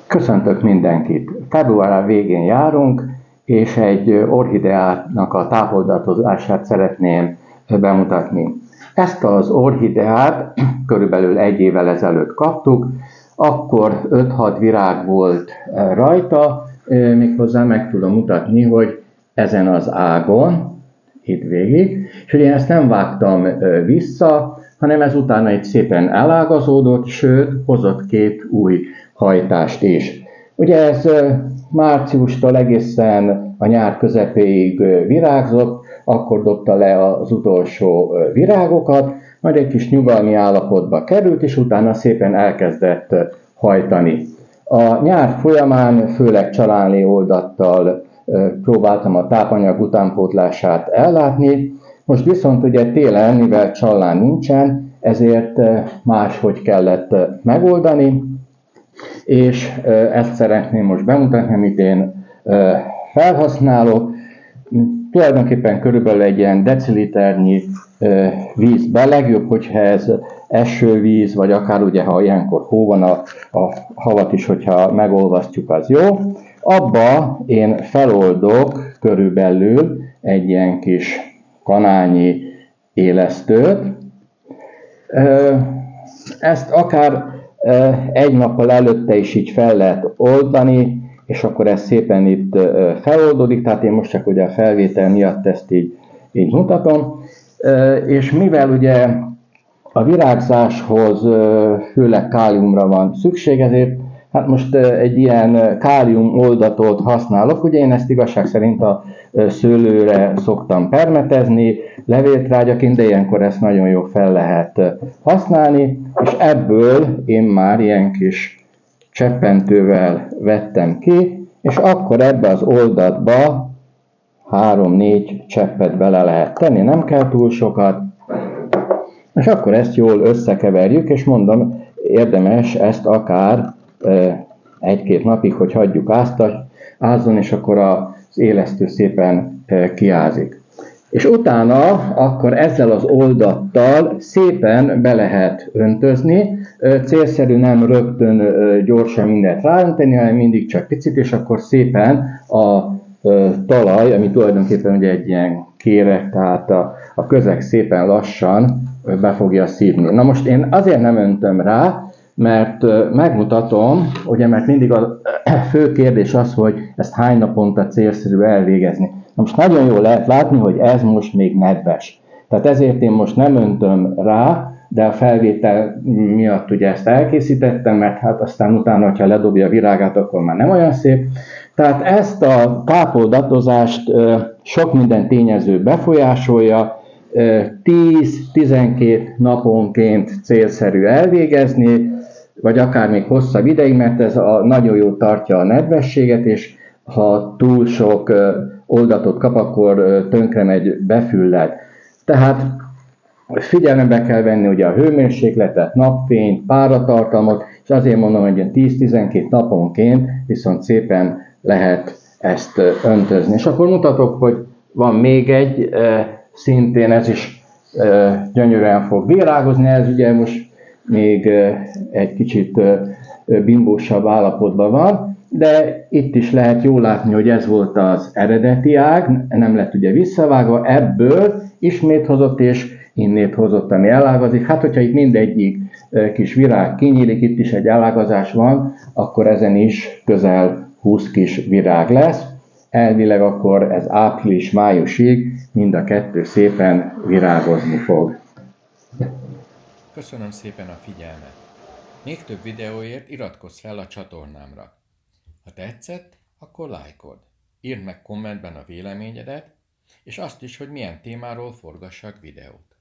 Köszöntök mindenkit! Február végén járunk, és egy orchideának a tápoldatozását szeretném bemutatni. Ezt az orchideát körülbelül 1 évvel ezelőtt kaptuk, akkor 5-6 virág volt rajta, méghozzá meg tudom mutatni, hogy ezen az ágon, itt végig, és ugye ezt nem vágtam vissza, hanem ez utána egy szépen elágazódott, sőt, hozott 2 új hajtást is. Ugye ez márciustól egészen a nyár közepéig virágzott, akkor dobta le az utolsó virágokat, majd egy kis nyugalmi állapotba került, és utána szépen elkezdett hajtani. A nyár folyamán főleg csalánlé oldattal próbáltam a tápanyag utánpótlását ellátni, most viszont ugye télen, mivel csallán nincsen, ezért máshogy kellett megoldani, és ezt szeretném most bemutatni, amit én felhasználok. Tulajdonképpen körülbelül egy ilyen deciliternyi vízbe, legjobb, hogyha ez esővíz, vagy akár ugye, ha ilyenkor hó van, a havat is, hogyha megolvasztjuk, az jó. Abba én feloldok körülbelül egy ilyen kis kanálnyi élesztőt. Ezt akár egy nappal előtte is így fel lehet oldani, és akkor ez szépen itt feloldódik, tehát én most csak ugye a felvétel miatt ezt így mutatom. És mivel ugye a virágzáshoz főleg káliumra van szükség, ezért hát most egy ilyen kálium oldatot használok, ugye én ezt igazság szerint a szőlőre szoktam permetezni, levéltrágyaként, de ilyenkor ezt nagyon jól fel lehet használni, és ebből én már ilyen kis cseppentővel vettem ki, és akkor ebbe az oldatba 3-4 cseppet bele lehet tenni, nem kell túl sokat, és akkor ezt jól összekeverjük, és mondom, érdemes ezt akár 1-2 napig, hogy hagyjuk ázzon, és akkor az élesztő szépen kiázik. És utána akkor ezzel az oldattal szépen be lehet öntözni. Célszerű nem rögtön gyorsan mindent ráönteni, hanem mindig csak picit, és akkor szépen a talaj, ami tulajdonképpen ugye egy ilyen kéreg, tehát a közeg szépen lassan be fogja szívni. Na most én azért nem öntöm rá, mert megmutatom, ugye, mert mindig a fő kérdés az, hogy ezt hány naponta célszerű elvégezni. Na most nagyon jól lehet látni, hogy ez most még nedves. Tehát ezért én most nem öntöm rá, de a felvétel miatt ugye ezt elkészítettem, mert hát aztán utána, ha ledobja a virágát, akkor már nem olyan szép. Tehát ezt a tápoldatozást sok minden tényező befolyásolja, 10-12 naponként célszerű elvégezni, vagy akár még hosszabb ideig, mert ez nagyon jól tartja a nedvességet, és ha túl sok oldatot kap, akkor tönkre megy, befülled. Tehát figyelembe kell venni ugye a hőmérsékletet, napfényt, páratartalmat, és azért mondom, hogy 10-12 naponként viszont szépen lehet ezt öntözni. És akkor mutatok, hogy van még egy, szintén ez is gyönyörűen fog virágozni, ez ugye most még egy kicsit bimbósabb állapotban van, de itt is lehet jól látni, hogy ez volt az eredeti ág, nem lett ugye visszavágva, ebből ismét hozott és innét hozott, ami elágazik. Hát, hogyha itt mindegyik kis virág kinyílik, itt is egy elágazás van, akkor ezen is közel 20 kis virág lesz. Elvileg akkor ez április-májusig mind a 2 szépen virágozni fog. Köszönöm szépen a figyelmet! Még több videóért iratkozz fel a csatornámra. Ha tetszett, akkor lájkold. Írd meg kommentben a véleményedet, és azt is, hogy milyen témáról forgassak videót.